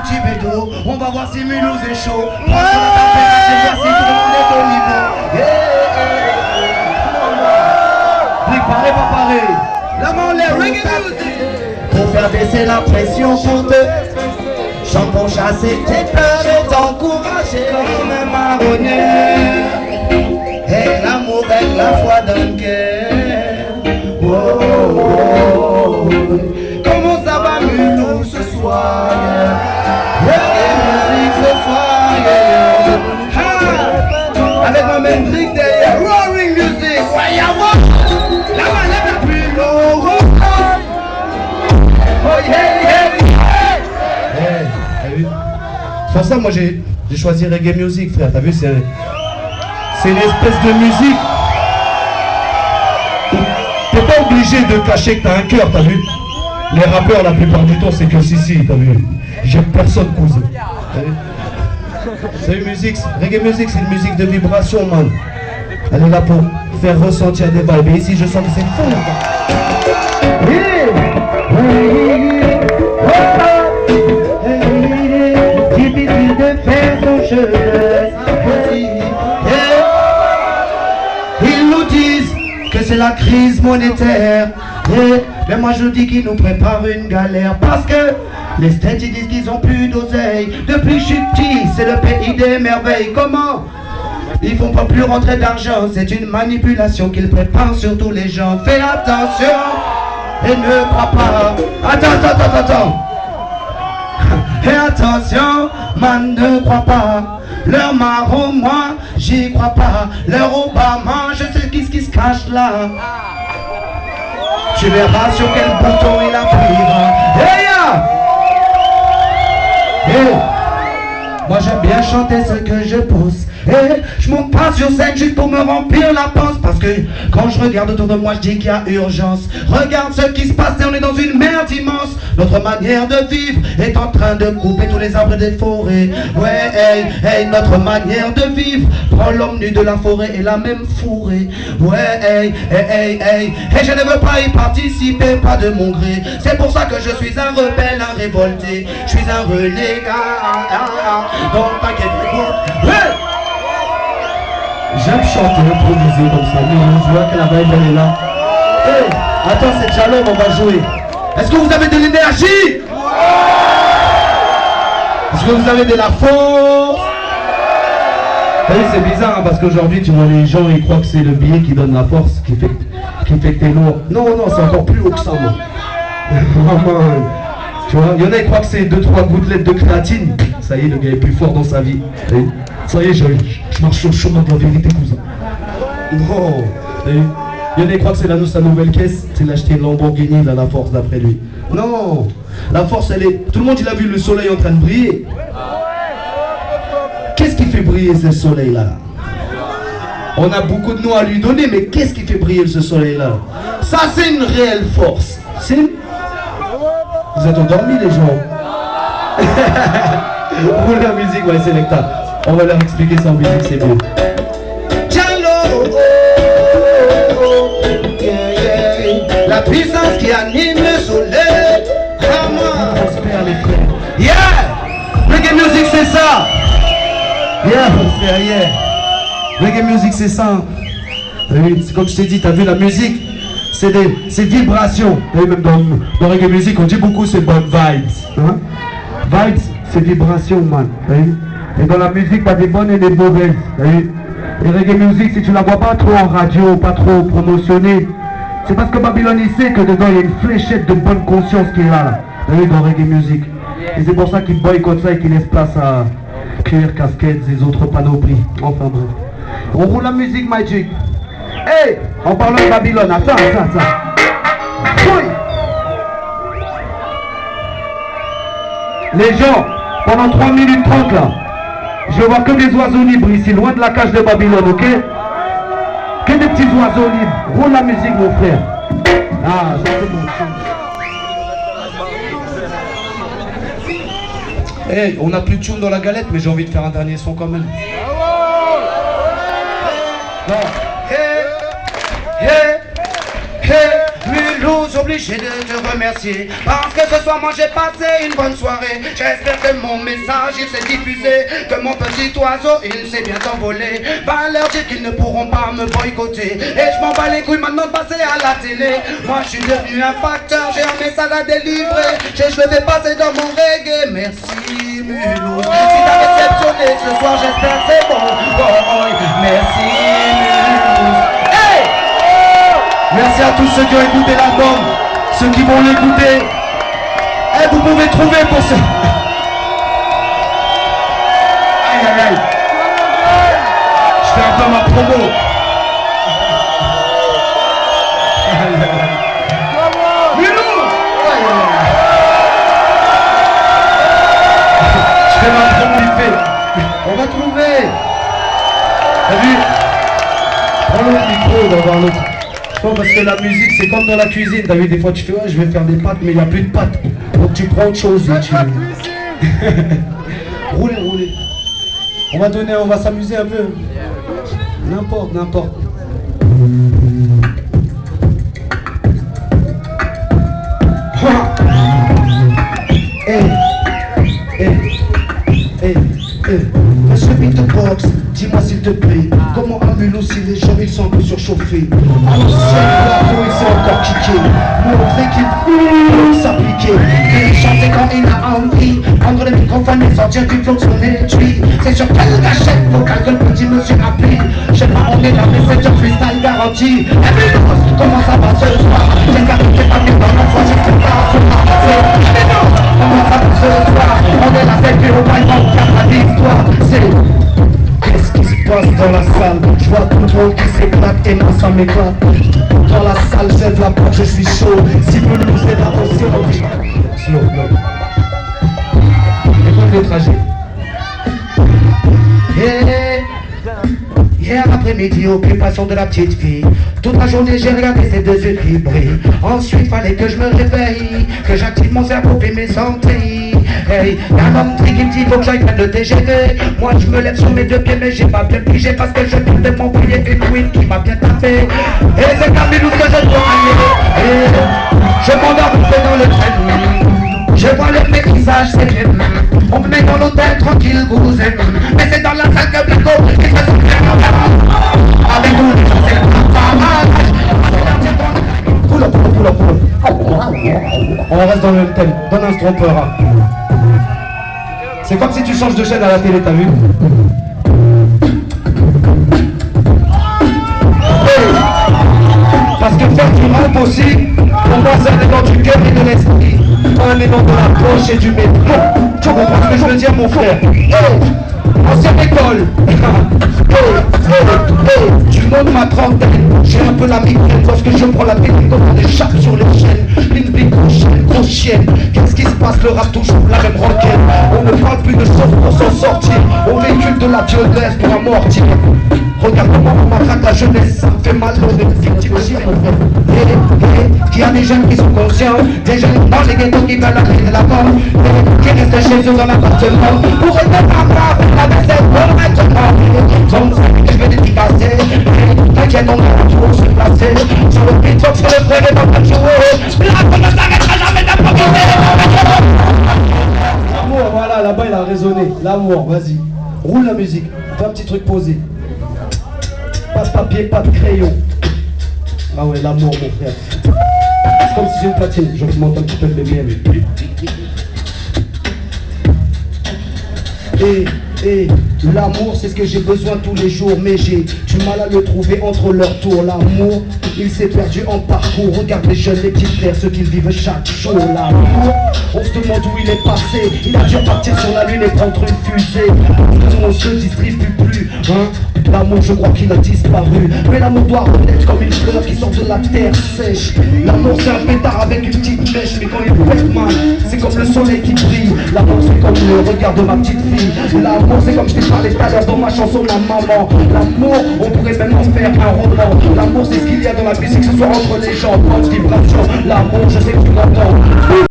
mon petit bédo. On va voir si Mulhouse est chaud. Prends sur la température, voici tout le monde est au niveau. Brick, pareil, pas pareil. La main en l'air, reggae music. Pour faire baisser la pression pour te chante pour chasser tes peurs et t'encourager comme un marronnier. Et l'amour avec la foi dans le cœur. Oh, oh, oh. Comment ça va Mulhouse ce soir? Musique ce soir, avec ma main brique derrière. Roaring music, ouais, y'a moi. La manette la plus lourde. Oh yeah, yeah, yeah. Hey, c'est pour ça moi j'ai choisi reggae music, frère. T'as vu, c'est une espèce de musique. T'es pas obligé de cacher que t'as un cœur, t'as vu. Les rappeurs la plupart du temps c'est que si, t'as vu. J'ai personne cousin. C'est une musique, reggae music, c'est une musique de vibration, man. Elle est là pour faire ressentir des vibes. Et ici je sens que c'est fou. Difficile de faire son chemin. Ils nous disent que c'est la crise monétaire. Mais moi je dis qu'ils nous préparent une galère. Parce que les States ils disent qu'ils ont plus d'oseille. Depuis que je suis petit, c'est le pays des merveilles. Comment? Ils font pas plus rentrer d'argent. C'est une manipulation qu'ils préparent sur tous les gens. Fais attention et ne crois pas. Attends. Et attention, man, ne crois pas. Leur marron, moi, j'y crois pas. Leur Obama, je sais qui se cache là. Tu verras sur quel bouton il appuiera. Hey, moi j'aime bien chanter ce que je pousse. Et je monte pas sur scène juste pour me remplir la panse. Parce que quand je regarde autour de moi, je dis qu'il y a urgence. Regarde ce qui se passe et on est dans une merde immense. Notre manière de vivre est en train de couper tous les arbres des forêts. Ouais, hey, notre manière de vivre prend l'homme nu de la forêt et la même fourrée. Ouais, hey, et je ne veux pas y participer, pas de mon gré. C'est pour ça que je suis un rebelle, un révolté. Je suis un renégat. Donc t'inquiète, ouais. J'aime chanter, improviser comme ça, mais je vois que la vibe elle est là. Hey, attends, c'est Shalom, on va jouer. Est-ce que vous avez de l'énergie? Est-ce que vous avez de la force? Hey, c'est bizarre hein, parce qu'aujourd'hui tu vois les gens ils croient que c'est le billet qui donne la force, qui fait que t'es lourd. Non, c'est encore plus haut que ça moi. Vraiment, tu vois, il y en a qui croient que c'est 2-3 gouttelettes de créatine. Ça y est, le gars est plus fort dans sa vie. Hey, ça y est, je marche sur le chemin de la vérité, cousin. Non. Il y en a qui croient que c'est sa nouvelle caisse, c'est d'acheter une Lamborghini, là, la force d'après lui. Non. La force, elle est... Tout le monde, il a vu le soleil en train de briller. Qu'est-ce qui fait briller ce soleil-là? On a beaucoup de noms à lui donner, mais qu'est-ce qui fait briller ce soleil-là? Ça, c'est une réelle force. Vous êtes endormis, les gens? Roule la musique, ouais, Selecta. On va leur expliquer ça en musique, c'est mieux. La puissance qui anime le soleil. Prospère les frères. Yeah! Reggae music, c'est ça! Yeah! Reggae music, c'est ça. C'est comme je t'ai dit, t'as vu la musique? C'est vibrations. Et même dans reggae music, on dit beaucoup c'est bonnes vibes. Hein? Vibes, c'est vibration, man. Et dans la musique, pas des bonnes et des mauvaises. Et reggae music, si tu la vois pas trop en radio, pas trop promotionnée, c'est parce que Babylone il sait que dedans il y a une fléchette de bonne conscience qui est là. Dans reggae music. Et c'est pour ça qu'il boycotte ça et qu'il laisse place à cuir, casquettes et autres panoplies. Enfin bref. On roule la musique Magic. Hey, en parlant de Babylone, attends. Oui. Les gens, pendant 3 minutes 30 là, je vois que des oiseaux libres ici, loin de la cage de Babylone, ok? Que des petits oiseaux libres. Roule la musique mon frère. Ah, ça c'est bon. Hey, on a plus de tune dans la galette, mais j'ai envie de faire un dernier son quand même. Non. Hey, Mulhouse obligé de te remercier parce que ce soir moi j'ai passé une bonne soirée. J'espère que mon message il s'est diffusé, que mon petit oiseau il s'est bien envolé. Va leur dire qu'ils ne pourront pas me boycotter. Et je m'en bats les couilles maintenant de passer à la télé. Moi je suis devenu un facteur, j'ai un message à délivrer. Je le fais passer dans mon reggae. Merci Mulhouse. Si t'as réceptionné ce soir j'espère que c'est bon. Oh, oh, merci Mulhouse. Hey! Merci à tous ceux qui ont écouté l'album, ceux qui vont l'écouter. Eh, vous pouvez trouver pour ce... Aïe aïe aïe. Je fais un peu ma promo. Je fais ma promo vite fait. On va trouver. T'as vu? Prends l'autre micro, on va voir l'autre. Non, parce que la musique c'est comme dans la cuisine, t'as vu, des fois tu fais ouais je vais faire des pâtes mais il n'y a plus de pâtes. Donc tu prends autre chose et tu... roulez. On va s'amuser un peu. N'importe. Monsieur Beatbox, dis-moi s'il te plaît, comment à Mulhouse si les gens ils sont un peu surchauffés? À l'ancienne plateau il s'est encore kické, montrer qu'il faut s'appliquer, et chanter quand il a envie, prendre le microphone et sortir du flot de son étui. C'est sur quelle gâchette vocale que le petit monsieur applique? Je sais pas, on est là mais c'est un freestyle garanti. Et Mulhouse, comment ça va ce soir? J'espère que t'es pas venu dans ma foi, je sais pas, comment ça va ce soir? On est là, c'est plus au point de faire la l'histoire. C'est qu'est-ce qui se passe dans la salle? Je vois tout le monde qui s'éclate et moi ça m'éclate. Dans la salle, j'aide la porte, je suis chaud. Si vous nous êtes là aussi, on dit slow. Écoute le trajet. Hier après-midi, occupation de la petite fille. Toute la journée j'ai regardé ces deux yeux qui brillent. Ensuite fallait que je me réveille, que j'active mon cerveau et mes sentiers. Hey, y'a un homme qui me dit faut que j'aille prendre le TGV. Moi je me lève sur mes deux pieds mais j'ai pas bien pigé parce que je viens de m'envoyer une queen qui m'a bien tapé. Et c'est comme Mulhouse que je dois aller. Et je m'endors dans le train. Je vois le paysage, c'est bien. On me met dans l'hôtel tranquille, vous aimez. Mais c'est dans la salle que Blanco qui se sent bien. Avec nous, c'est le Poula. On reste dans le thème, donne un strompeur. C'est comme si tu changes de chaîne à la télé, t'as vu? Parce que faire du rap aussi, pour moi c'est un élan du cœur et de l'esprit. Pas un élan de la poche et du métro. Tu comprends ce que je veux dire mon frère? Ancienne école. Du nom de ma trentaine, j'ai un peu la migraine lorsque je prends la technique comme on échappe sur les chaînes. Une big grosse chienne. Qu'est-ce qui se passe? Le rap toujours la même rengaine. On ne parle plus de choses pour s'en sortir. On véhicule de la violence pour amortir. Regarde comment on m'attraque la jeunesse, ça me fait mal, on est victime. Qu'il y a des jeunes qui sont conscients, des jeunes dans les ghettos qui veulent aller de la mort, qui restent chez eux dans l'appartement, pour rester par là, la vaisselle pour maintenant. Donc je vais dédicacer, t'inquiète on va toujours se placer, sur le beatbox que le frère est en train de jouer, là on ne s'arrêtera jamais d'improviser. L'amour, voilà, là-bas il a résonné, l'amour, vas-y, roule la musique, fais un petit truc posé. Pas de papier, pas de crayon. Ah ouais, l'amour mon frère. C'est comme si j'ai une platine, j'augmente un petit peu de miel. Et l'amour c'est ce que j'ai besoin tous les jours. Mais j'ai du mal à le trouver entre leurs tours. L'amour, il s'est perdu en parcours. Regarde les jeunes, les petites frères, ceux qui vivent chaque jour. L'amour, on se demande où il est passé. Il a dû partir sur la lune et prendre une fusée. On se distribue plus, hein. L'amour je crois qu'il a disparu. Mais l'amour doit renaître comme une fleur qui sort de la terre sèche. L'amour c'est un pétard avec une petite mèche. Mais quand il pète mal, c'est comme le soleil qui brille. L'amour c'est comme le regard de ma petite fille. L'amour c'est comme je t'ai parlé tout à l'heure dans ma chanson La Maman. L'amour, on pourrait même en faire un roman. L'amour c'est ce qu'il y a dans la musique ce soir entre les gens. Bonne vibration, l'amour je sais que tu m'entends.